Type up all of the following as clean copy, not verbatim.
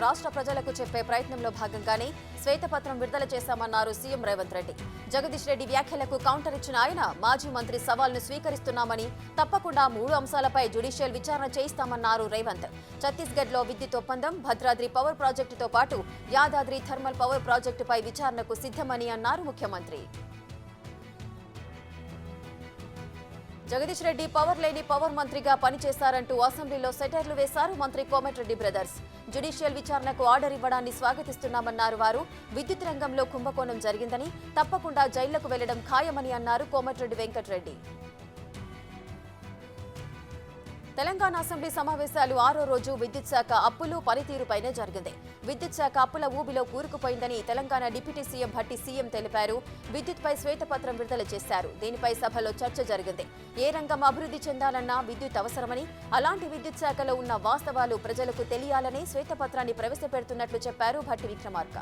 రాష్ట్ర ప్రజలకు చెప్పే ప్రయత్నంలో భాగంగానే శ్వేతపత్రం విడుదల చేశామన్నారు సీఎం రేవంత్ రెడ్డి. జగదీష్ రెడ్డి వ్యాఖ్యలకు కౌంటర్ ఇచ్చిన ఆయన మాజీ మంత్రి సవాల్ను స్వీకరిస్తున్నామని, తప్పకుండా 3 అంశాలపై జ్యుడిషియల్ విచారణ చేయిస్తామన్నారు రేవంత్. ఛత్తీస్గఢ్లో విద్యుత్ ఒప్పందం, భద్రాద్రి పవర్ ప్రాజెక్టుతో పాటు యాదాద్రి థర్మల్ పవర్ ప్రాజెక్టుపై విచారణకు సిద్ధమని అన్నారు ముఖ్యమంత్రి. జగదీష్ రెడ్డి పవర్ లేని పవర్ మంత్రిగా పనిచేశారంటూ అసెంబ్లీలో సెటైర్లు వేశారు మంత్రి కోమటిరెడ్డి బ్రదర్స్. జ్యుడిషియల్ విచారణకు ఆర్డర్ ఇవ్వడాన్ని స్వాగతిస్తున్నామన్నారు వారు. విద్యుత్ రంగంలో కుంభకోణం జరిగిందని, తప్పకుండా జైళ్లకు వెళ్లడం ఖాయమని అన్నారు కోమటిరెడ్డి వెంకటరెడ్డి. తెలంగాణ అసెంబ్లీ సమావేశాలు 6వ రోజు విద్యుత్ శాఖ అప్పులు పనితీరుపైనే జరిగింది. విద్యుత్ శాఖ అప్పుల ఊబిలో కూరుకుపోయిందని Telangana deputy CM Bhatti CM తెలిపారు. విద్యుత్పై శ్వేతపత్రం విడుదల చేశారు. దీనిపై సభలో చర్చ జరిగింది. ఏ రంగం అభివృద్ధి చెందాలన్నా విద్యుత్ అవసరమని, అలాంటి విద్యుత్ శాఖలో ఉన్న వాస్తవాలు ప్రజలకు తెలియాలని శ్వేతపత్రాన్ని ప్రవేశపెడుతున్నట్లు చెప్పారు భట్టి విక్రమార్క.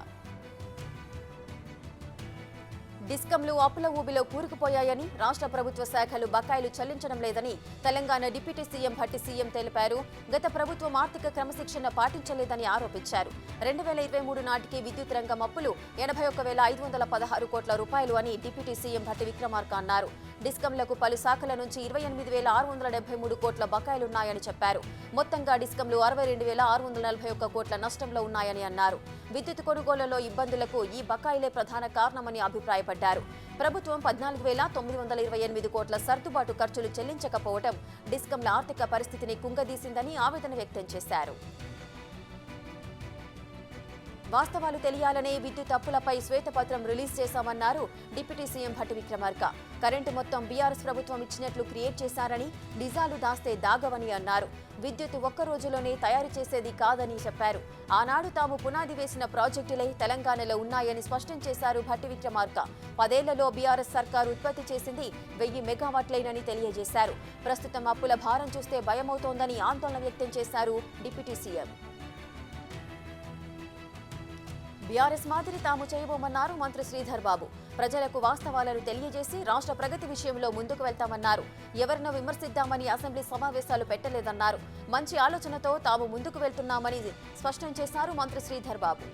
డిస్కంలు అప్పుల ఊబిలో కూరుకుపోయాయని, రాష్ట్ర ప్రభుత్వ శాఖలు బకాయిలు చెల్లించడం లేదని Telangana deputy CM Bhatti CM తెలిపారు. గత ప్రభుత్వం ఆర్థిక క్రమశిక్షణ పాటించలేదని ఆరోపించారు. 2023 నాటికి విద్యుత్ రంగం అప్పులు 81,516 కోట్ల రూపాయలు అని డిప్యూటీ సీఎం భట్టి విక్రమార్క అన్నారు. డిస్కంలకు పలు శాఖల నుంచి 28,673 కోట్ల బకాయిలున్నాయని చెప్పారు. మొత్తంగా డిస్కంలు 62,641 కోట్ల నష్టంలో ఉన్నాయని అన్నారు. విద్యుత్ కొనుగోలులో ఇబ్బందులకు ఈ బకాయిలే ప్రధాన కారణమని అభిప్రాయపడ్డారు. ప్రభుత్వం 14,928 కోట్ల సర్దుబాటు ఖర్చులు చెల్లించకపోవడం డిస్కంల ఆర్థిక పరిస్థితిని కుంగదీసిందని ఆవేదన వ్యక్తం చేశారు. వాస్తవాలు తెలియాలనే విద్యుత్ అప్పులపై శ్వేతపత్రం రిలీజ్ చేశామన్నారు deputy CM Bhatti Vikramarka. Current మొత్తం బీఆర్ఎస్ ప్రభుత్వం ఇచ్చినట్లు క్రియేట్ చేశారని, నిజాలు దాస్తే దాగవని అన్నారు. విద్యుత్ ఒక్క రోజులోనే తయారు చేసేది కాదని చెప్పారు. ఆనాడు తాము పునాది వేసిన ప్రాజెక్టులే తెలంగాణలో ఉన్నాయని స్పష్టం చేశారు భట్టి విక్రమార్క. 10 ఏళ్లలో బీఆర్ఎస్ సర్కారు ఉత్పత్తి చేసింది 1000 మెగావాట్లేనని తెలియజేశారు. ప్రస్తుతం అప్పుల భారం చూస్తే భయమవుతోందని ఆందోళన వ్యక్తం చేశారు డిప్యూటీ సీఎం. బీఆర్ఎస్ మాదిరి తాము చేయబోమన్నారు మంత్రి శ్రీధర్ బాబు. ప్రజలకు వాస్తవాలను తెలియజేసి రాష్ట్ర ప్రగతి విషయంలో ముందుకు వెళ్తామన్నారు. ఎవరినో విమర్శిద్దామని అసెంబ్లీ సమావేశాలు పెట్టలేదన్నారు. మంచి ఆలోచనతో తాము ముందుకు వెళ్తున్నామని స్పష్టం చేశారు మంత్రి శ్రీధర్ బాబు.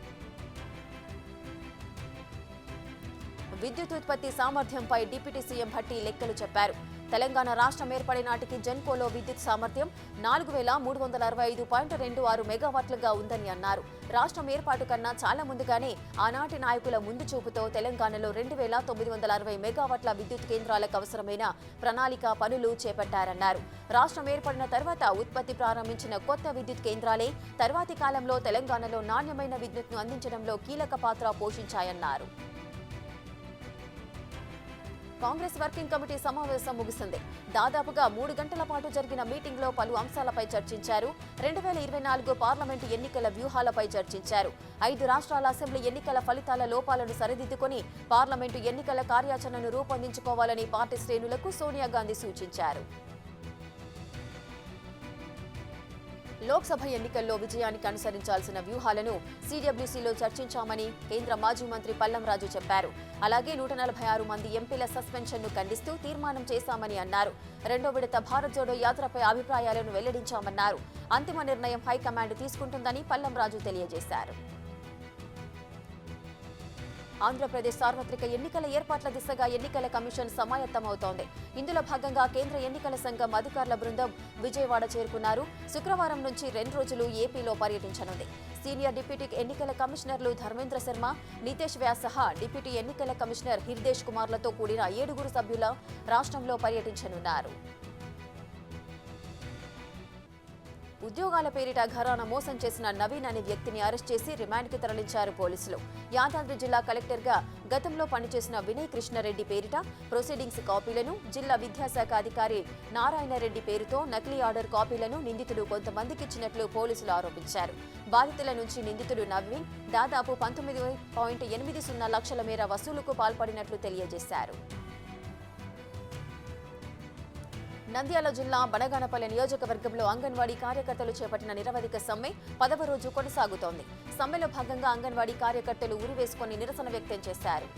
విద్యుత్ ఉత్పత్తి సామర్థ్యంపై డిప్యూటీ సీఎం భట్టి లెక్కలు చెప్పారు. తెలంగాణ రాష్ట్రం ఏర్పడే నాటికి జెన్కోలో విద్యుత్ సామర్థ్యం 4,365.26 మెగావాట్లుగా ఉందని అన్నారు. రాష్ట్రం ఏర్పాటు కన్నా చాలా ముందుగానే ఆనాటి నాయకుల ముందు చూపుతో తెలంగాణలో 2,960 మెగావాట్ల విద్యుత్ కేంద్రాలకు అవసరమైన ప్రణాళిక పనులు చేపట్టారన్నారు. రాష్ట్రం ఏర్పడిన తర్వాత ఉత్పత్తి ప్రారంభించిన కొత్త విద్యుత్ కేంద్రాలే తర్వాతి కాలంలో తెలంగాణలో నాణ్యమైన విద్యుత్ను అందించడంలో కీలక పాత్ర పోషించాయన్నారు. కాంగ్రెస్ వర్కింగ్ కమిటీ సమావేశం ముగిసింది. దాదాపుగా 3 గంటల పాటు జరిగిన మీటింగ్లో పలు అంశాలపై చర్చించారు. 2024 పార్లమెంటు ఎన్నికల వ్యూహాలపై చర్చించారు. 5 రాష్ట్రాల అసెంబ్లీ ఎన్నికల ఫలితాల లోపాలను సరిదిద్దుకొని పార్లమెంటు ఎన్నికల కార్యాచరణను రూపొందించుకోవాలని పార్టీ శ్రేణులకు సోనియా గాంధీ సూచించారు. లోక్సభ ఎన్నికల్లో విజయానికి అనుసరించాల్సిన వ్యూహాలను సీడబ్ల్యూసీలో చర్చించామని కేంద్ర మాజీ మంత్రి పల్లం రాజు చెప్పారు. అలాగే 146 మంది ఎంపీల సస్పెన్షన్ను ఖండిస్తూ తీర్మానం చేశామని అన్నారు. 2వ విడత భారత్ జోడో యాత్రపై అభిప్రాయాలను వెల్లడించామన్నారు. అంతిమ నిర్ణయం హైకమాండ్ తీసుకుంటుందని పల్లం రాజు తెలియజేశారు. ఆంధ్రప్రదేశ్ సార్వత్రిక ఎన్నికల ఏర్పాట్ల దిశగా ఎన్నికల కమిషన్ సమాయత్తమవుతోంది. ఇందులో భాగంగా కేంద్ర ఎన్నికల సంఘం అధికారుల బృందం విజయవాడ చేరుకున్నారు. శుక్రవారం నుంచి 2 రోజులు ఏపీలో పర్యటించనుంది. సీనియర్ డిప్యూటీ ఎన్నికల కమిషనర్లు ధర్మేంద్ర శర్మ, నితేష్ వ్యాస్ సహా డిప్యూటీ ఎన్నికల కమిషనర్ హిర్దేశ్ కుమార్లతో కూడిన 7 సభ్యుల రాష్ట్రంలో పర్యటించనున్నారు. ఉద్యోగాల పేరిట ఘరానా మోసం చేసిన నవీన్ అనే వ్యక్తిని అరెస్ట్ చేసి రిమాండ్కి తరలించారు పోలీసులు. యాదాద్రి జిల్లా కలెక్టర్గా గతంలో పనిచేసిన వినయ్ కృష్ణారెడ్డి పేరిట ప్రొసీడింగ్స్ కాపీలను, జిల్లా విద్యాశాఖ అధికారి నారాయణరెడ్డి పేరుతో నకిలీ ఆర్డర్ కాపీలను నిందితులు కొంతమందికి ఇచ్చినట్లు పోలీసులు ఆరోపించారు. బాధితుల నుంచి నిందితుడు నవీన్ దాదాపు 19.80 లక్షల మేర వసూలుకు పాల్పడినట్లు తెలియజేశారు. నంద్యాల జిల్లా బడగానపల్లి నియోజకవర్గంలో అంగన్వాడీ కార్యకర్తలు చేపట్టిన నిరవధిక సమ్మె 10వ రోజు కొనసాగుతోంది. సమ్మెలో భాగంగా అంగన్వాడీ కార్యకర్తలు ఉరివేసుకొని నిరసన వ్యక్తం చేశారు.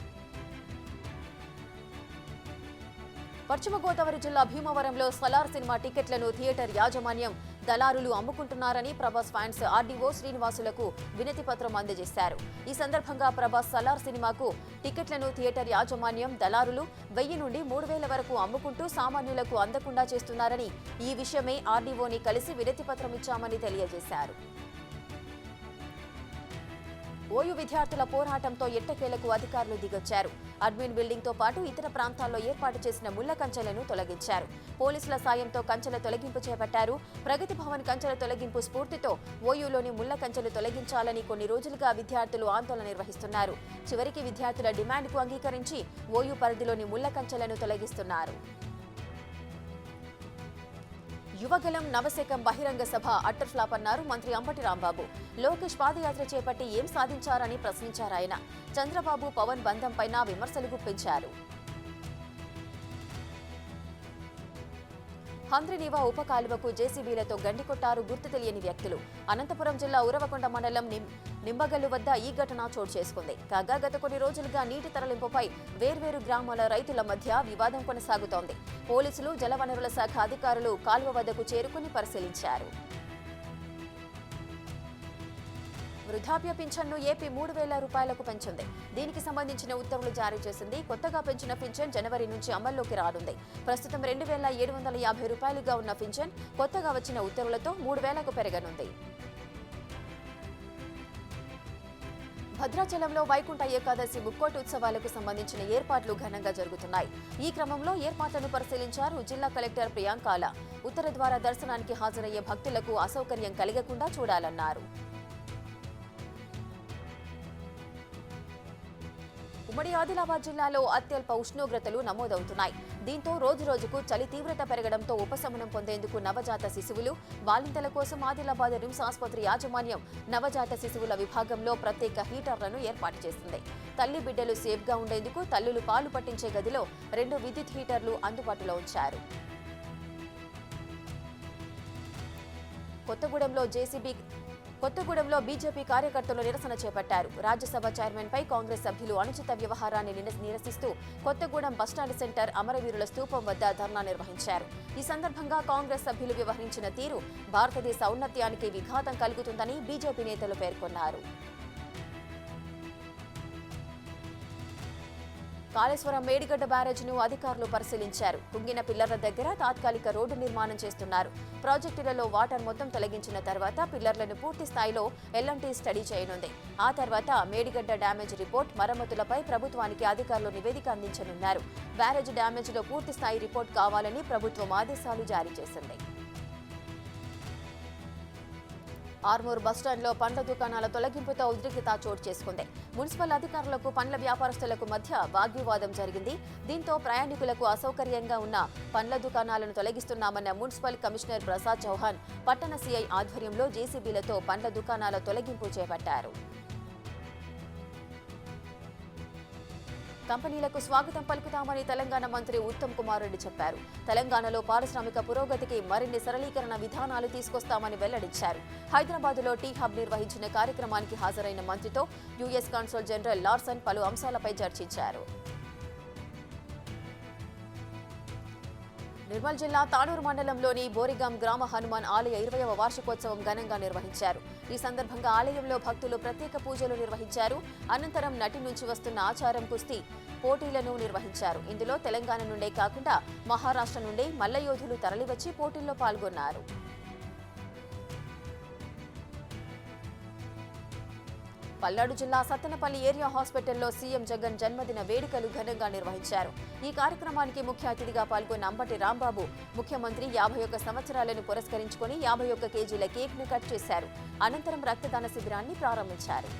పశ్చిమ గోదావరి జిల్లా భీమవరంలో సలార్ సినిమా టికెట్లను థియేటర్ యాజమాన్యం దళారులు అమ్ముకుంటున్నారని ప్రభాస్ ఫ్యాన్స్ ఆర్డీఓ శ్రీనివాసులకు వినతి పత్రం అందజేశారు. ఈ సందర్భంగా ప్రభాస్ సలార్ సినిమాకు టికెట్లను థియేటర్ యాజమాన్యం దళారులు 1000 నుండి 3000 వరకు అమ్ముకుంటూ సామాన్యులకు అందకుండా చేస్తున్నారని, ఈ విషయమై ఆర్డీఓని కలిసి వినతి పత్రం ఇచ్చామని తెలియజేశారు. ఓయూ విద్యార్థుల పోరాటంతో ఎట్టకేలకు అధికారులు దిగొచ్చారు. అడ్మిన్ బిల్డింగ్ తో పాటు ఇతర ప్రాంతాల్లో ఏర్పాటు చేసిన ముళ్ల కంచెలను తొలగించారు. పోలీసుల సాయంతో కంచెల తొలగింపు చేపట్టారు. ప్రగతి భవన్ కంచెల తొలగింపు స్ఫూర్తితో ఓయూలోని ముళ్ల కంచెలు తొలగించాలని కొన్ని రోజులుగా విద్యార్థులు ఆందోళన నిర్వహిస్తున్నారు. చివరికి విద్యార్థుల డిమాండ్కు అంగీకరించి ఓయూ పరిధిలోని ముళ్ల కంచెలను తొలగిస్తున్నారు. యువగలం నవశకం బహిరంగ సభ అట్టర్ ఫ్లాప్ అన్నారు మంత్రి అంబటి రాంబాబు. లోకేష్ పాదయాత్ర చేపట్టి ఏం సాధించారని ప్రశ్నించారాయన. చంద్రబాబు పవన్ బంధంపైన విమర్శలు గుప్పించారు. హంద్రినీవా ఉప కాలువకు జేసీబీలతో గండికొట్టారు గుర్తు తెలియని వ్యక్తులు. అనంతపురం జిల్లా ఉరవకొండ మండలం నిమ్మగల్లు వద్ద ఈ ఘటన చోటు చేసుకుంది. కాగా గత కొన్ని రోజులుగా నీటి తరలింపుపై వేర్వేరు గ్రామాల రైతుల మధ్య వివాదం కొనసాగుతోంది. పోలీసులు, జలవనరుల శాఖ అధికారులు కాలువ వద్దకు చేరుకుని పరిశీలించారు. వృద్ధాప్య పింఛన్ను ఏపీ 3000 రూపాయలకు పెంచింది. దీనికి సంబంధించిన ఉత్తర్వులు జారీ చేసింది. కొత్తగా పెంచిన పింఛన్ జనవరి నుంచి అమల్లోకి రానుంది. ప్రస్తుతం 2750 రూపాయలుగా ఉన్న పింఛన్ కొత్తగా వచ్చిన ఉత్తర్వులతో 3000కు పెరగనుంది. భద్రాచలంలో వైకుంఠ ఏకాదశి ముక్కోటి ఉత్సవాలకు సంబంధించిన ఏర్పాట్లు ఘనంగా జరుగుతున్నాయి. ఈ క్రమంలో ఏర్పాట్లను పరిశీలించారు జిల్లా కలెక్టర్ ప్రియాంకాల. ఉత్తర ద్వార దర్శనానికి హాజరయ్యే భక్తులకు అసౌకర్యం కలగకుండా చూడాలన్నారు. ఉమ్మడి ఆదిలాబాద్ జిల్లాలో అత్యల్ప ఉష్ణోగ్రతలు నమోదవుతున్నాయి. దీంతో రోజురోజుకు చలి తీవ్రత పెరగడంతో ఉపశమనం పొందేందుకు నవజాత శిశువులు, బాలింతల కోసం ఆదిలాబాద్ రిమ్స్ ఆసుపత్రి యాజమాన్యం నవజాత శిశువుల విభాగంలో ప్రత్యేక హీటర్లను ఏర్పాటు చేసింది. తల్లి బిడ్డలు సేఫ్గా ఉండేందుకు తల్లులు పాలు పట్టించే గదిలో 2 విద్యుత్ హీటర్లు అందుబాటులో ఉంచారు. కొత్తగూడెంలో బీజేపీ కార్యకర్తలు నిరసన చేపట్టారు. రాజ్యసభ చైర్మన్ పై కాంగ్రెస్ సభ్యులు అనుచిత వ్యవహారాన్ని నిరసిస్తూ కొత్తగూడెం బస్టాండ్ సెంటర్ అమరవీరుల స్తూపం వద్ద ధర్నా నిర్వహించారు. ఈ సందర్భంగా కాంగ్రెస్ సభ్యులు వ్యవహరించిన తీరు భారతదేశ ఔన్నత్యానికి విఘాతం కలుగుతుందని బీజేపీ నేతలు పేర్కొన్నారు. కాళేశ్వరం మేడిగడ్డ బ్యారేజ్ను అధికారులు పరిశీలించారు. కుంగిన పిల్లర్ల దగ్గర తాత్కాలిక రోడ్డు నిర్మాణం చేస్తున్నారు. ప్రాజెక్టులలో వాటర్ మొత్తం తొలగించిన తర్వాత పిల్లర్లను పూర్తి స్థాయిలో ఎల్ఎన్టీ స్టడీ చేయనుంది. ఆ తర్వాత మేడిగడ్డ డ్యామేజ్ రిపోర్ట్, మరమ్మతులపై ప్రభుత్వానికి అధికారులు నివేదిక అందించనున్నారు. బ్యారేజ్ డ్యామేజ్లో పూర్తి స్థాయి రిపోర్ట్ కావాలని ప్రభుత్వం ఆదేశాలు జారీ చేసింది. ఆర్మూర్ బస్టాండ్లో పండ్ల దుకాణాల తొలగింపుతో ఉద్రిక్తత చోటు చేసుకుంది. మున్సిపల్ అధికారులకు పండ్ల వ్యాపారస్తులకు మధ్య వాగ్వివాదం జరిగింది. దీంతో ప్రయాణికులకు అసౌకర్యంగా ఉన్న పండ్ల దుకాణాలను తొలగిస్తున్నామన్న మున్సిపల్ కమిషనర్ ప్రసాద్ చౌహాన్ పట్టణ సీఐ ఆధ్వర్యంలో జేసీబీలతో పండ్ల దుకాణాల తొలగింపు చేపట్టారు. కంపెనీలకు స్వాగతం పలుకుతామని తెలంగాణ మంత్రి ఉత్తమ్ కుమార్ రెడ్డి చెప్పారు. తెలంగాణలో పారిశ్రామిక పురోగతికి మరిన్ని సరళీకరణ విధానాలు తీసుకొస్తామని వెల్లడించారు. హైదరాబాద్లో టీ హబ్ నిర్వహించిన కార్యక్రమానికి హాజరైన మంత్రితో యుఎస్ కాన్సుల్ జనరల్ లార్సన్ పలు అంశాలపై చర్చించారు. నిర్మల్ జిల్లా తానూరు మండలంలోని బోరిగాం గ్రామ హనుమాన్ ఆలయ 20వ వార్షికోత్సవం ఘనంగా నిర్వహించారు. ఈ సందర్భంగా ఆలయంలో భక్తులు ప్రత్యేక పూజలు నిర్వహించారు. అనంతరం నటి నుంచి వస్తున్న ఆచారం కుస్తీ పోటీలను నిర్వహించారు. ఇందులో తెలంగాణ నుండే కాకుండా మహారాష్ట్ర నుండి మల్లయోధులు తరలివచ్చి పోటీల్లో పాల్గొన్నారు. పల్నాడు జిల్లా సత్తెనపల్లి ఏరియా హాస్పిటల్లో సీఎం జగన్ జన్మదిన వేడుకలు ఘనంగా నిర్వహించారు. ఈ కార్యక్రమానికి ముఖ్య అతిథిగా పాల్గొన్న అంబటి రాంబాబు ముఖ్యమంత్రి 51 సంవత్సరాలను పురస్కరించుకుని 51 కేజీల కేక్ను కట్ చేశారు. అనంతరం రక్తదాన శిబిరాన్ని ప్రారంభించారు.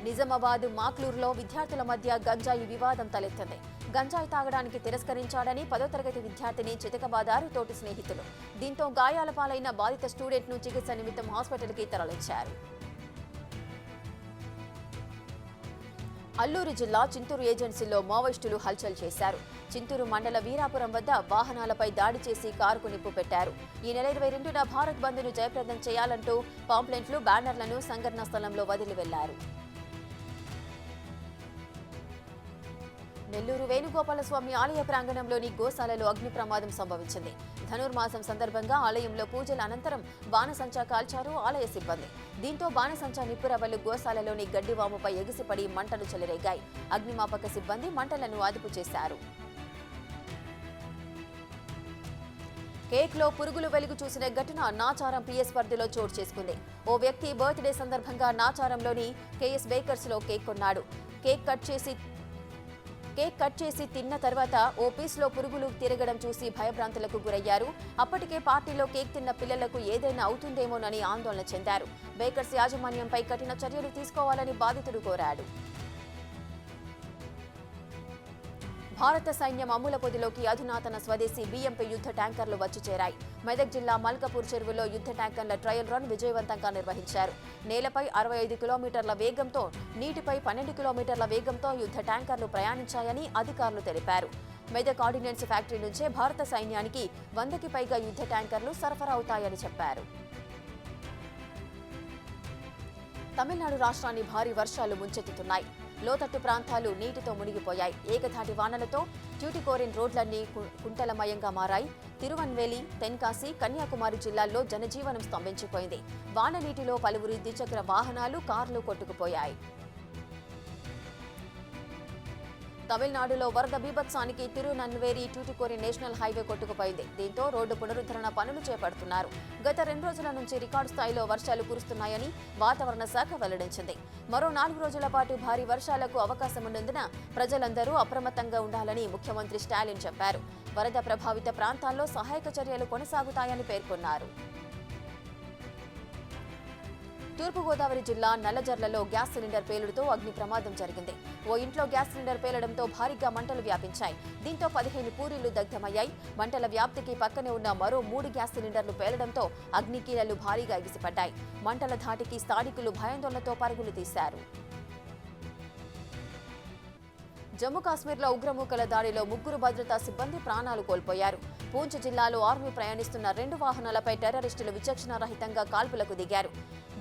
నిజామాబాద్ మాక్లూరులో విద్యార్థుల మధ్య గంజాయి వివాదం తలెత్తింది. గంజాయి తాగడానికి తిరస్కరించాడని 10వ తరగతి విద్యార్థిని చితకబాదారు తోటి స్నేహితులు. దీంతో గాయాల పాలైన బాధిత స్టూడెంట్ను చికిత్స నిమిత్తం హాస్పిటల్కి తరలించారు. అల్లూరు జిల్లా చింతూరు ఏజెన్సీలో మావోయిస్టులు హల్చల్ చేశారు. చింతూరు మండల వీరాపురం వద్ద వాహనాలపై దాడి చేసి కారుకు నిప్పు పెట్టారు. ఈ నెల 22న భారత్ బంద్ను జయప్రదం చేయాలంటూ పాంప్లెంట్లు, బ్యానర్లను సంఘటనా స్థలంలో వదిలి వెళ్లారు. నెల్లూరు వేణుగోపాలస్వామి ఆలయ ప్రాంగణంలోని గోశాలలో అగ్ని ప్రమాదం సంభవించింది. ధనుర్మాసం సందర్భంగా ఆలయంలో పూజల అనంతరం బాణసంచా కాల్చారు ఆలయ సిబ్బంది. దీంతో బాణసంచా నిప్పురవ్వలు గోశాలలోని గడ్డివాముపై ఎగిసిపడి మంటలు చెలరేగాయి. అగ్నిమాపక సిబ్బంది మంటలను అదుపు చేశారు. కేక్లో పురుగులు వెలుగు చూసిన ఘటన నాచారం పిఎస్ పరిధిలో చోటు చేసుకుంది. ఓ వ్యక్తి బర్త్డే సందర్భంగా నాచారంలోని కేఎస్ బేకర్స్లో కేక్ కొన్నాడు. కేక్ కట్ చేసి తిన్న తర్వాత ఓ పీస్లో పురుగులు తిరగడం చూసి భయభ్రాంతులకు గురయ్యారు. అప్పటికే పార్టీలో కేక్ తిన్న పిల్లలకు ఏదైనా అవుతుందేమోనని ఆందోళన చెందారు. బేకర్స్ యాజమాన్యంపై కఠిన చర్యలు తీసుకోవాలని బాధితుడు కోరాడు. భారత సైన్యం అమ్ముల పొదిలోకి అధునాతన స్వదేశీ బీఎంపీ యుద్ధ ట్యాంకర్లు వచ్చి చేరాయి. మెదక్ జిల్లా మల్కపూర్ చెరువులో యుద్ధ ట్యాంకర్ల ట్రయల్ రన్ విజయవంతంగా నిర్వహించారు. నేలపై 65 కిలోమీటర్ల వేగంతో, నీటిపై 12 కిలోమీటర్ల వేగంతో యుద్ధ ట్యాంకర్లు ప్రయాణించాయని అధికారులు తెలిపారు. మెదక్ ఆర్డినెన్స్ ఫ్యాక్టరీ నుంచే భారత సైన్యానికి 100కి పైగా యుద్ధ ట్యాంకర్లు సరఫరా అవుతాయని చెప్పారు. తమిళనాడు రాష్ట్రాన్ని భారీ వర్షాలు ముంచెత్తుతున్నాయి. లోతట్టు ప్రాంతాలు నీటితో మునిగిపోయాయి. ఏకధాటి వానలతో ట్యూటికోరిన్ రోడ్లన్నీ కుంటలమయంగా మారాయి. తిరువన్వేలి, తెన్కాసి, కన్యాకుమారి జిల్లాల్లో జనజీవనం స్తంభించిపోయింది. వాన నీటిలో పలువురి ద్విచక్ర వాహనాలు, కార్లు కొట్టుకుపోయాయి. తమిళనాడులో వరద బీభత్సానికి తిరునన్వేలి ట్యూటికోరిన్ నేషనల్ హైవే కొట్టుకుపోయింది. దీంతో రోడ్డు పునరుద్ధరణ పనులు చేపడుతున్నారు. గత 2 రోజుల నుంచి రికార్డు స్థాయిలో వర్షాలు కురుస్తున్నాయని వాతావరణ శాఖ వెల్లడించింది. మరో 4 రోజుల పాటు భారీ వర్షాలకు అవకాశం ఉన్నందున ప్రజలందరూ అప్రమత్తంగా ఉండాలని ముఖ్యమంత్రి స్టాలిన్ చెప్పారు. వరద ప్రభావిత ప్రాంతాల్లో సహాయక చర్యలు కొనసాగుతాయని పేర్కొన్నారు. తూర్పుగోదావరి జిల్లా నల్లజర్లలో గ్యాస్ సిలిండర్ పేలుడుతో అగ్ని ప్రమాదం జరిగింది. ఓ ఇంట్లో గ్యాస్ సిలిండర్ పేలడంతో భారీగా మంటలు వ్యాపించాయి. దీంతో 15 పూరీలు దగ్ధమయ్యాయి. మంటల వ్యాప్తికి పక్కనే ఉన్న మరో 3 గ్యాస్ సిలిండర్లు పేలడంతో అగ్నికీలలు భారీగా ఎగిసిపడ్డాయి. మంటల ధాటికి స్థానికులు భయాందోళనతో పరుగులు తీశారు. జమ్మూ కాశ్మీర్లో ఉగ్రమూకల దాడిలో 3 భద్రతా సిబ్బంది ప్రాణాలు కోల్పోయారు. పూంచ్ జిల్లాలో ఆర్మీ ప్రయాణిస్తున్న 2 వాహనాలపై టెర్రరిస్టులు విచక్షణారహితంగా కాల్పులకు దిగారు.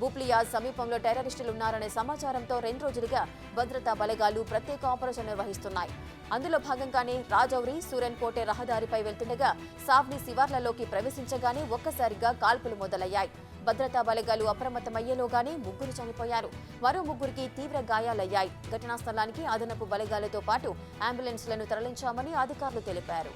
బూప్లియాజ్ సమీపంలో టెర్రరిస్టులున్నారనే సమాచారంతో 2 రోజులుగా భద్రతా బలగాలు ప్రత్యేక ఆపరేషన్ నిర్వహిస్తున్నాయి. అందులో భాగంగానే రాజౌరి, సూరన్కోటే రహదారిపై వెళ్తుండగా సావ్ని శివార్లలోకి ప్రవేశించగానే ఒక్కసారిగా కాల్పులు మొదలయ్యాయి. భద్రతా బలగాలు అప్రమత్తమయ్యేలోగానే 3 చనిపోయారు. మరో 3కి తీవ్ర గాయాలయ్యాయి. ఘటనా స్థలానికి అదనపు బలగాలతో పాటు అంబులెన్స్లను తరలించామని అధికారులు తెలిపారు.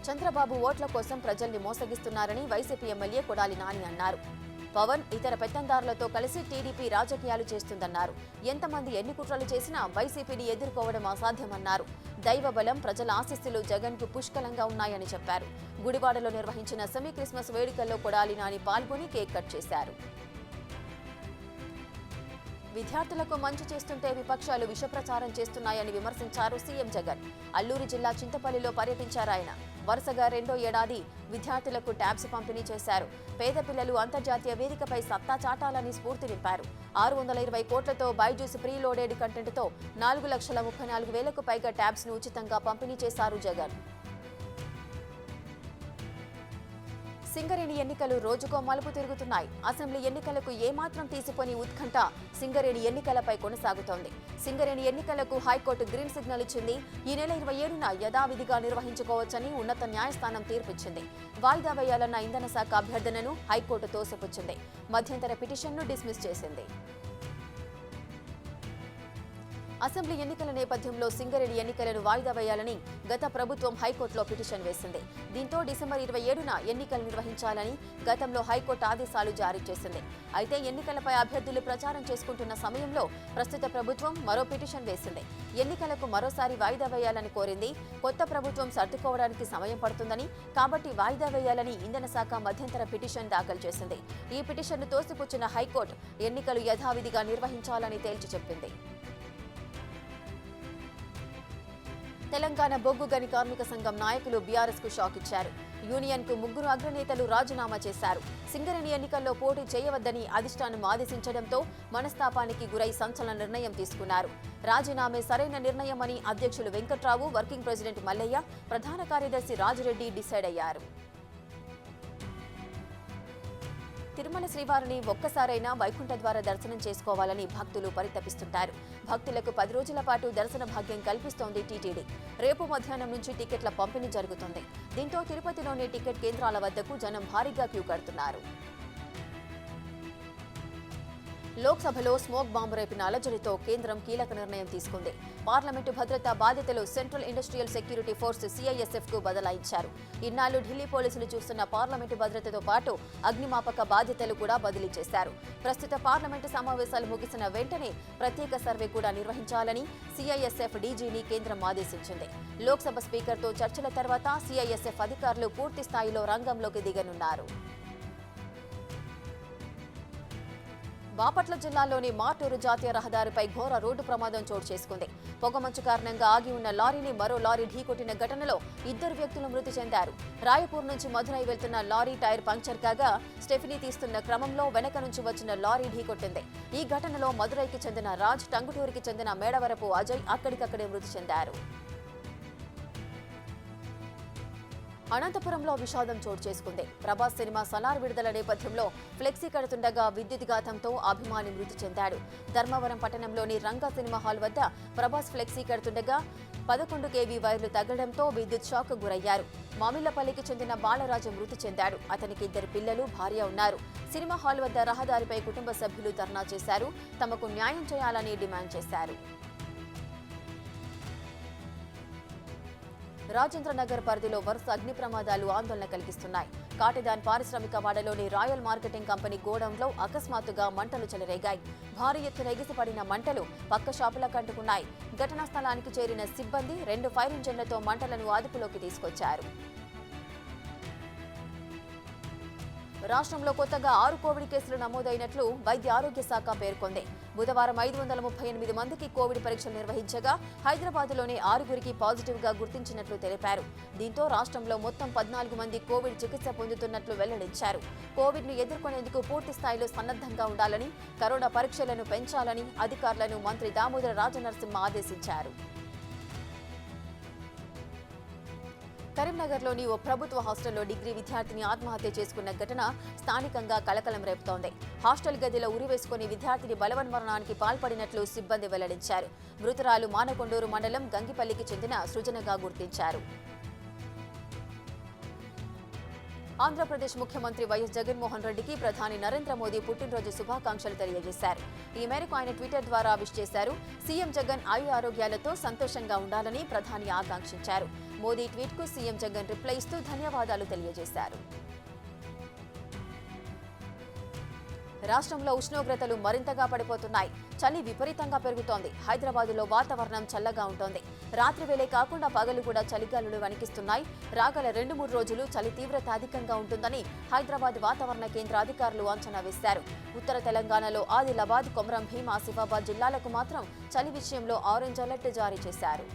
చంద్రబాబు ఓట్ల కోసం ప్రజల్ని మోసగిస్తున్నారని వైసీపీ ఎమ్మెల్యే కొడాలి నాని అన్నారు. పవన్ ఇతర పెత్తందారులతో కలిసి టీడీపీ రాజకీయాలు చేస్తుందన్నారు. ఎంతమంది ఎన్ని కుట్రలు చేసినా వైసీపీని ఎదుర్కోవడం అసాధ్యమన్నారు. దైవబలం, ప్రజల ఆశీస్సులు జగన్కు పుష్కలంగా ఉన్నాయని చెప్పారు. గుడివాడలో నిర్వహించిన సెమీ క్రిస్మస్ వేడుకల్లో కొడాలి నాని పాల్గొని కేక్ కట్ చేశారు. విద్యార్థులకు మంచి చేస్తుంటే విపక్షాలు విషప్రచారం చేస్తున్నాయని విమర్శించారు సీఎం జగన్. అల్లూరు జిల్లా చింతపల్లిలో పర్యటించారాయన. వరుసగా 2వ ఏడాది విద్యార్థులకు ట్యాబ్స్ పంపిణీ చేశారు. పేద పిల్లలు అంతర్జాతీయ వేదికపై సత్తా చాటాలని స్ఫూర్తి నింపారు. 620 కోట్లతో బైజూస్ ప్రీలోడెడ్ కంటెంట్తో 4,34,000కు పైగా ట్యాబ్స్ ను ఉచితంగా పంపిణీ చేశారు జగన్. సింగరేణి ఎన్నికలు రోజుకో మలుపు తిరుగుతున్నాయి. అసెంబ్లీ ఎన్నికలకు ఏమాత్రం తీసిపోని ఉత్కంఠ సింగరేణి ఎన్నికలపై కొనసాగుతోంది. సింగరేణి ఎన్నికలకు హైకోర్టు గ్రీన్ సిగ్నల్ ఇచ్చింది. ఈ నెల 27న యథావిధిగా నిర్వహించుకోవచ్చని ఉన్నత న్యాయస్థానం తీర్పిచ్చింది. వాయిదా వేయాలన్న ఇంధన శాఖ అభ్యర్థనను హైకోర్టు తోసిపుచ్చింది. మధ్యంతర పిటిషన్ను డిస్మిస్ చేసింది. అసెంబ్లీ ఎన్నికల నేపథ్యంలో సింగరేణి ఎన్నికలను వాయిదా వేయాలని గత ప్రభుత్వం హైకోర్టులో పిటిషన్ వేసింది. దీంతో డిసెంబర్ 27న ఎన్నికలు నిర్వహించాలని గతంలో హైకోర్టు ఆదేశాలు జారీ చేసింది. అయితే ఎన్నికలపై అభ్యర్థులు ప్రచారం చేసుకుంటున్న సమయంలో ప్రస్తుత ప్రభుత్వం మరో పిటిషన్ వేసింది. ఎన్నికలకు మరోసారి వాయిదా వేయాలని కోరింది. కొత్త ప్రభుత్వం సర్దుకోవడానికి సమయం పడుతుందని, కాబట్టి వాయిదా వేయాలని ఇంధన శాఖ మధ్యంతర పిటిషన్ దాఖలు చేసింది. ఈ పిటిషన్ను తోసిపుచ్చిన హైకోర్టు ఎన్నికలు యథావిధిగా నిర్వహించాలని తేల్చి చెప్పింది. తెలంగాణ బొగ్గు గని కార్మిక సంఘం నాయకులు బీఆర్ఎస్ కు షాక్ ఇచ్చారు. యూనియన్ కు 3 అగ్రనేతలు రాజీనామా చేశారు. సింగరేణి ఎన్నికల్లో పోటీ చేయవద్దని అధిష్టానం ఆదేశించడంతో మనస్తాపానికి గురై సంచలన నిర్ణయం తీసుకున్నారు. రాజీనామే సరైన నిర్ణయమని అధ్యక్షులు వెంకట్రావు, వర్కింగ్ ప్రెసిడెంట్ మల్లయ్య, ప్రధాన కార్యదర్శి రాజిరెడ్డి డిసైడ్ అయ్యారు. తిరుమల శ్రీవారిని ఒక్కసారైనా వైకుంఠ ద్వార దర్శనం చేసుకోవాలని భక్తులు పరితపిస్తుంటారు. భక్తులకు 10 రోజుల పాటు దర్శన భాగ్యం కల్పిస్తోంది టీటీడీ. రేపు మధ్యాహ్నం నుంచి టికెట్ల పంపిణీ జరుగుతుంది. దీంతో తిరుపతిలోని టికెట్ కేంద్రాల వద్దకు జనం భారీగా క్యూ కడుతున్నారు. లోక్సభలో స్మోక్ బాంబు రేపిన అలజడితో కేంద్రం కీలక నిర్ణయం తీసుకుంది. పార్లమెంటు భద్రతా బాధ్యతలు central industrial security force CISF కు బదలాయించారు. ఇన్నాళ్లు ఢిల్లీ పోలీసులు చూస్తున్న పార్లమెంటు భద్రతతో పాటు అగ్నిమాపక బాధ్యతలు కూడా బదిలీ చేశారు. ప్రస్తుత పార్లమెంటు సమావేశాలు ముగిసిన వెంటనే ప్రత్యేక సర్వే కూడా నిర్వహించాలని సిఐఎస్ఎఫ్ డీజీని కేంద్రం ఆదేశించింది. లోక్సభ స్పీకర్తో చర్చల తర్వాత సిఐఎస్ఎఫ్ అధికారులు పూర్తి స్థాయిలో రంగంలోకి దిగనున్నారు. బాపట్ల జిల్లాలోని మార్టూరు జాతీయ రహదారిపై ఘోర రోడ్డు ప్రమాదం చోటు చేసుకుంది. పొగమంచు కారణంగా ఆగి ఉన్న లారీని మరో లారీ ఢీకొట్టిన ఘటనలో 2 వ్యక్తులు మృతి చెందారు. రాయపూర్ నుంచి మధురై వెళ్తున్న లారీ టైర్ పంక్చర్ కాగా స్టెఫినీ తీస్తున్న క్రమంలో వెనక నుంచి వచ్చిన లారీ ఢీకొట్టింది. ఈ ఘటనలో మధురైకి చెందిన రాజ్, టంగుటూరుకి చెందిన మేడవరపు అజయ్ అక్కడికక్కడే మృతి చెందారు. అనంతపురంలో విషాదం చోటు చేసుకుంది. ప్రభాస్ సినిమా సలార్ విడుదల నేపథ్యంలో ఫ్లెక్సీ కడుతుండగా విద్యుద్ఘాతంతో అభిమాని మృతి చెందాడు. ధర్మవరం పట్టణంలోని రంగా సినిమా హాల్ వద్ద ప్రభాస్ ఫ్లెక్సీ కడుతుండగా 11 kV వైర్లు తగ్గడంతో విద్యుత్ షాక్ గురయ్యారు. మామిళ్లపల్లికి చెందిన బాలరాజు మృతి చెందాడు. అతనికి 2 పిల్లలు, భార్య ఉన్నారు. సినిమా హాల్ వద్ద రహదారిపై కుటుంబ సభ్యులు ధర్నా చేశారు. తమకు న్యాయం చేయాలని డిమాండ్ చేశారు. రాజేంద్రనగర్ పరిధిలో వరుస అగ్ని ప్రమాదాలు ఆందోళన కలిగిస్తున్నాయి. కాటేదాన్ పారిశ్రామిక వాడలోని రాయల్ మార్కెటింగ్ కంపెనీ గోడౌన్లో అకస్మాత్తుగా మంటలు చెలరేగాయి. భారీ ఎత్తున ఎగిసిపడిన మంటలు పక్క షాపులకు అంటుకున్నాయి. ఘటనా స్థలానికి చేరిన సిబ్బంది 2 ఫైర్ ఇంజన్లతో మంటలను అదుపులోకి తీసుకొచ్చారు. రాష్ట్రంలో కొత్తగా 6 కోవిడ్ కేసులు నమోదైనట్లు వైద్య ఆరోగ్య శాఖ పేర్కొంది. బుధవారం 538 మందికి కోవిడ్ పరీక్షలు నిర్వహించగా హైదరాబాద్లోని 6గురికి పాజిటివ్గా గుర్తించినట్లు తెలిపారు. దీంతో రాష్ట్రంలో మొత్తం 14 మంది కోవిడ్ చికిత్స పొందుతున్నట్లు వెల్లడించారు. కోవిడ్ను ఎదుర్కొనేందుకు పూర్తి స్థాయిలో సన్నద్ధంగా ఉండాలని, కరోనా పరీక్షలను పెంచాలని అధికారులను మంత్రి దామోదర రాజనరసింహ ఆదేశించారు. కరీంనగర్లోని ఓ ప్రభుత్వ హాస్టల్లో డిగ్రీ విద్యార్థిని ఆత్మహత్య చేసుకున్న ఘటన స్థానికంగా కలకలం రేపుతోంది. హాస్టల్ గదిలో ఉరివేసుకుని విద్యార్థిని బలవన్మరణానికి పాల్పడినట్లు సిబ్బంది వెల్లడించారు. మృతురాలు మానకొండూరు మండలం గంగిపల్లికి చెందిన సృజనగా గుర్తించారు. ఆంధ్రప్రదేశ్ ముఖ్యమంత్రి వైఎస్ జగన్మోహన్ రెడ్డికి ప్రధాని నరేంద్ర మోదీ పుట్టినరోజు శుభాకాంక్షలు తెలియజేశారు. ఈ మేరకు ఆయన ట్విట్టర్ ద్వారా విష్ చేశారు. సీఎం జగన్ ఆరోగ్యాలతో సంతోషంగా ఉండాలని ప్రధాని ఆకాంక్షించారు. మోదీ ట్వీట్కు సీఎం జగన్ రిప్లై ఇస్తూ ధన్యవాదాలు తెలియజేశారు. రాష్ట్రంలో ఉష్ణోగ్రతలు మరింతగా పడిపోతున్నాయి. చలి విపరీతంగా పెరుగుతోంది. హైదరాబాద్లో వాతావరణం చల్లగా ఉంటోంది. రాత్రి వేళే కాకుండా పగలు కూడా చలిగాలులు వణికిస్తున్నాయి. రాగల 2-3 రోజులు చలి తీవ్రత అధికంగా ఉంటుందని హైదరాబాద్ వాతావరణ కేంద్ర అధికారులు అంచనా వేశారు. ఉత్తర తెలంగాణలో ఆదిలాబాద్, కొమరం భీం, ఆసిఫాబాద్ జిల్లాలకు మాత్రం చలి విషయంలో ఆరెంజ్ అలర్ట్ జారీ చేశారు.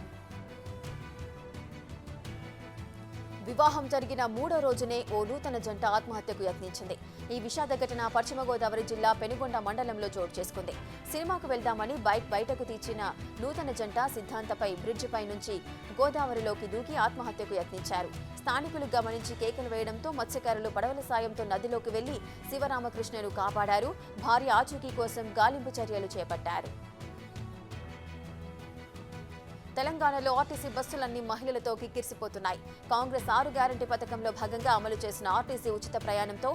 వివాహం జరిగిన 3వ రోజునే ఓ నూతన జంట ఆత్మహత్యకు యత్నించింది. ఈ విషాద ఘటన పశ్చిమ గోదావరి జిల్లా పెనుగొండ మండలంలో చోటు చేసుకుంది. సినిమాకు వెళ్దామని బయటకు తీర్చిన నూతన జంట సిద్ధాంతపై బ్రిడ్జిపై నుంచి గోదావరిలోకి దూకి ఆత్మహత్యకు యత్నించారు. స్థానికులు గమనించి కేకలు వేయడంతో మత్స్యకారులు పడవల సాయంతో నదిలోకి వెళ్లి శివరామకృష్ణను కాపాడారు. భార్య ఆచూకీ కోసం గాలింపు చర్యలు చేపట్టారు. తెలంగాణలో ఆర్టీసీ బస్సులన్నీ మహిళలతో కిక్కిరిసిపోతున్నాయి. కాంగ్రెస్ 6 గ్యారంటీ పథకంలో భాగంగా అమలు చేసిన ఆర్టీసీ ఉచిత ప్రయాణంతో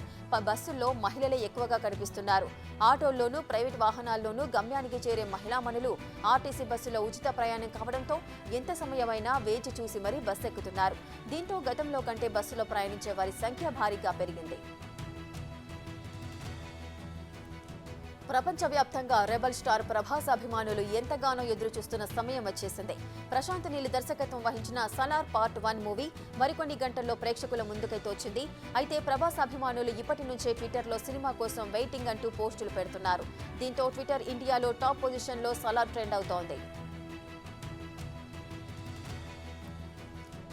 బస్సుల్లో మహిళలే ఎక్కువగా కనిపిస్తున్నారు. ఆటోల్లోనూ, ప్రైవేట్ వాహనాల్లోనూ గమ్యానికి చేరే మహిళామణులు ఆర్టీసీ బస్సులో ఉచిత ప్రయాణం కావడంతో ఎంత సమయమైనా వేచి చూసి మరీ బస్సు ఎక్కుతున్నారు. దీంతో గతంలో కంటే బస్సులో ప్రయాణించే వారి సంఖ్య భారీగా పెరిగింది. ప్రపంచవ్యాప్తంగా రెబల్ స్టార్ ప్రభాస్ అభిమానులు ఎంతగానో ఎదురుచూస్తున్న సమయం వచ్చేసింది. ప్రశాంత్ నీల్ దర్శకత్వం వహించిన సలార్ పార్ట్ 1 మూవీ మరికొన్ని గంటల్లో ప్రేక్షకుల ముందుకైతే వచ్చింది. అయితే ప్రభాస్ అభిమానులు ఇప్పటి నుంచే ట్విట్టర్లో సినిమా కోసం వెయిటింగ్ అంటూ పోస్టులు పెడుతున్నారు. దీంతో ట్విట్టర్ ఇండియాలో టాప్ పొజిషన్లో సలార్ ట్రెండ్ అవుతోంది.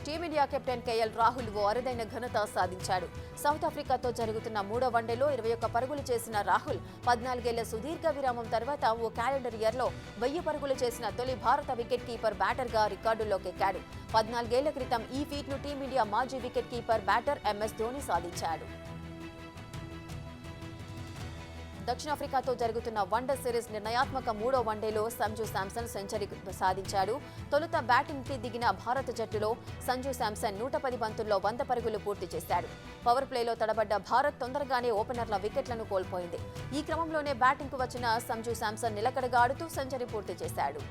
టీమిండియా కెప్టెన్ కేఎల్ రాహుల్ ఓ అరుదైన ఘనత సాధించాడు. సౌత్ ఆఫ్రికాతో జరుగుతున్న 3వ వన్డేలో 21 పరుగులు చేసిన రాహుల్ 14 ఏళ్ల సుదీర్ఘ విరామం తర్వాత ఓ క్యాలెండర్ ఇయర్లో 1000 పరుగులు చేసిన తొలి భారత వికెట్ కీపర్ బ్యాటర్గా రికార్డుల్లోకి ఎక్కాడు. 14 ఏళ్ల క్రితం ఈ ఫీట్ను టీమిండియా మాజీ wicket keeper batter MS Dhoni సాధించాడు. దక్షిణాఫ్రికాతో జరుగుతున్న వన్డే సిరీస్ నిర్ణయాత్మక 3వ వన్డేలో సంజు శాంసన్ సెంచరీ సాధించాడు. తొలుత బ్యాటింగ్కి దిగిన భారత జట్టులో సంజు శాంసన్ 110 బంతుల్లో 100 పరుగులు పూర్తి చేశాడు. పవర్ ప్లేలో తడబడ్డ భారత్ తొందరగానే ఓపెనర్ల వికెట్లను కోల్పోయింది. ఈ క్రమంలోనే బ్యాటింగ్కు వచ్చిన సంజు శాంసన్ నిలకడగా ఆడుతూ సెంచరీ పూర్తి చేశాడు.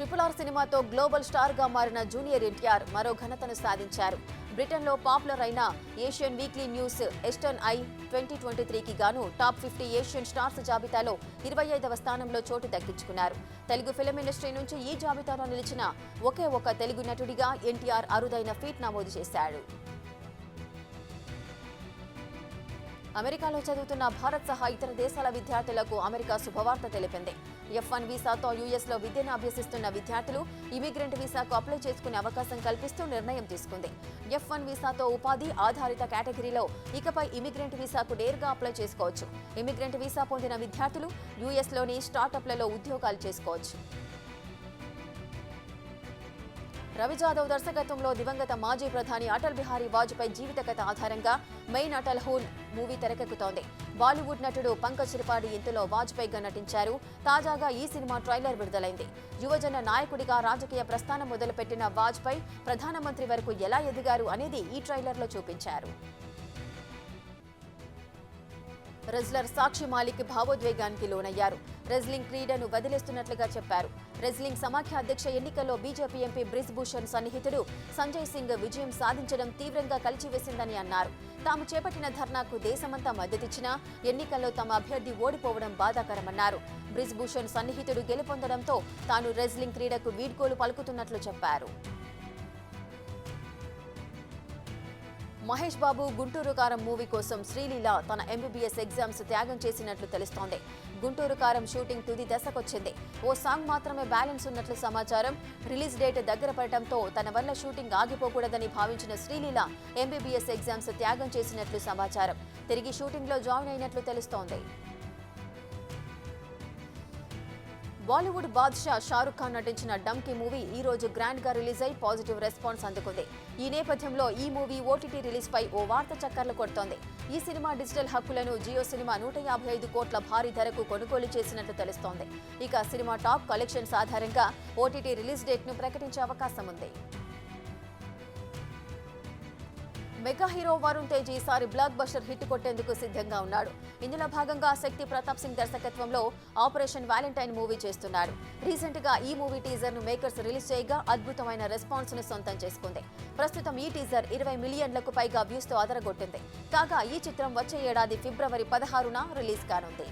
RRR సినిమాతో గ్లోబల్ స్టార్ గా మారిన జూనియర్ ఎన్టీఆర్ మరో ఘనతను సాధించారు. బ్రిటన్లో పాపులర్ అయిన Asian weekly news Eastern Eye 2023కి గాను టాప్ 50 ఏషియన్ స్టార్స్ జాబితాలో 25వ స్థానంలో చోటు దక్కించుకున్నారు. తెలుగు ఫిల్మ్ ఇండస్ట్రీ నుంచి ఈ జాబితాలో నిలిచిన ఒకే ఒక తెలుగు నటుడిగా ఎన్టీఆర్ అరుదైన ఫీట్ నమోదు చేశాడు. అమెరికాలో చదువుతున్న భారత్ సహా ఇతర దేశాల విద్యార్థులకు అమెరికా శుభవార్త తెలిపింది. F1 వీసాతో యుఎస్లో విద్యను అభ్యసిస్తున్న విద్యార్థులు ఇమిగ్రెంట్ వీసాకు అప్లై చేసుకునే అవకాశం కల్పిస్తూ నిర్ణయం తీసుకుంది. F1 వీసాతో ఉపాధి ఆధారిత కేటగిరీలో ఇకపై ఇమిగ్రెంట్ వీసాకు నేరుగా అప్లై చేసుకోవచ్చు. ఇమిగ్రెంట్ వీసా పొందిన విద్యార్థులు యుఎస్లోని స్టార్టప్లలో ఉద్యోగాలు చేసుకోవచ్చు. రవి జాదవ్ దర్శకత్వంలో దివంగత మాజీ ప్రధాని అటల్ బిహారీ వాజ్పేయి జీవిత కథ ఆధారంగా మెయిన్ అటల్ హూన్ మూవీ తెరకెక్కుతోంది. బాలీవుడ్ నటుడు పంకజ్ త్రిపాఠి ఇందులో వాజ్పేయిగా నటించారు. తాజాగా ఈ సినిమా ట్రైలర్ విడుదలైంది. యువజన నాయకుడిగా రాజకీయ ప్రస్థానం మొదలుపెట్టిన వాజ్పేయి ప్రధానమంత్రి వరకు ఎలా ఎదిగారు అనేది ఈ ట్రైలర్లో చూపించారు. రెజ్లర్ సాక్షి మాలిక్ భావోద్వేగానికి లోనయ్యారు. రెజ్లింగ్ క్రీడను వదిలేస్తున్నట్లుగా చెప్పారు. రెజ్లింగ్ సమాఖ్య అధ్యక్ష ఎన్నికల్లో బీజేపీ ఎంపీ బ్రిజ్ భూషణ్ సన్నిహితుడు సంజయ్ సింగ్ విజయం సాధించడం తీవ్రంగా కలిచివేసిందని అన్నారు. తాము చేపట్టిన ధర్నాకు దేశమంతా మద్దతిచ్చినా ఎన్నికల్లో తమ అభ్యర్థి ఓడిపోవడం బాధాకరమన్నారు. బ్రిజ్ భూషణ్ సన్నిహితుడు గెలుపొందడంతో తాను రెజ్లింగ్ క్రీడకు వీడ్కోలు పలుకుతున్నట్లు చెప్పారు. మహేష్ బాబు గుంటూరు కారం మూవీ కోసం శ్రీలీల తన MBBS ఎగ్జామ్స్ త్యాగం చేసినట్లు తెలుస్తోంది. గుంటూరు కారం షూటింగ్ తుది దశకొచ్చింది. ఓ సాంగ్ మాత్రమే బ్యాలెన్స్ ఉన్నట్లు సమాచారం. రిలీజ్ డేట్ దగ్గర పడటంతో తన వల్ల షూటింగ్ ఆగిపోకూడదని భావించిన శ్రీలీల MBBS ఎగ్జామ్స్ త్యాగం చేసినట్లు సమాచారం. తిరిగి షూటింగ్లో జాయిన్ అయినట్లు తెలుస్తోంది. బాలీవుడ్ బాద్షా షారుఖ్ ఖాన్ నటించిన డంకీ మూవీ ఈ రోజు గ్రాండ్ గా రిలీజ్ అయి పాజిటివ్ రెస్పాన్స్ అందుకుంది. ఈ నేపథ్యంలో ఈ మూవీ OTT రిలీజ్ పై ఓ వార్త చక్కర్లు కొడుతోంది. ఈ సినిమా డిజిటల్ హక్కులను జియో సినిమా 155 కోట్ల భారీ ధరకు కొనుగోలు చేసినట్లు తెలుస్తోంది. ఇక సినిమా టాప్ కలెక్షన్స్ ఆధారంగా OTT రిలీజ్ డేట్ ను ప్రకటించే అవకాశం ఉంది. మెగా హీరో వరుణ్ తేజ్ ఈసారి బ్లాక్ బస్టర్ హిట్ కొట్టేందుకు సిద్ధంగా ఉన్నాడు. ఇందులో భాగంగా శక్తి ప్రతాప్ సింగ్ దర్శకత్వంలో ఆపరేషన్ వ్యాలంటైన్ మూవీ చేస్తున్నాడు. రీసెంట్ గా ఈ మూవీ టీజర్ ను మేకర్స్ రిలీజ్ చేయగా అద్భుతమైన రెస్పాన్స్ ను సొంతం చేసుకుంది. ప్రస్తుతం ఈ టీజర్ 20 మిలియన్లకు పైగా వ్యూస్ తో అదరగొట్టింది. కాగా ఈ చిత్రం వచ్చే ఏడాది ఫిబ్రవరి 16న రిలీజ్ కానుంది.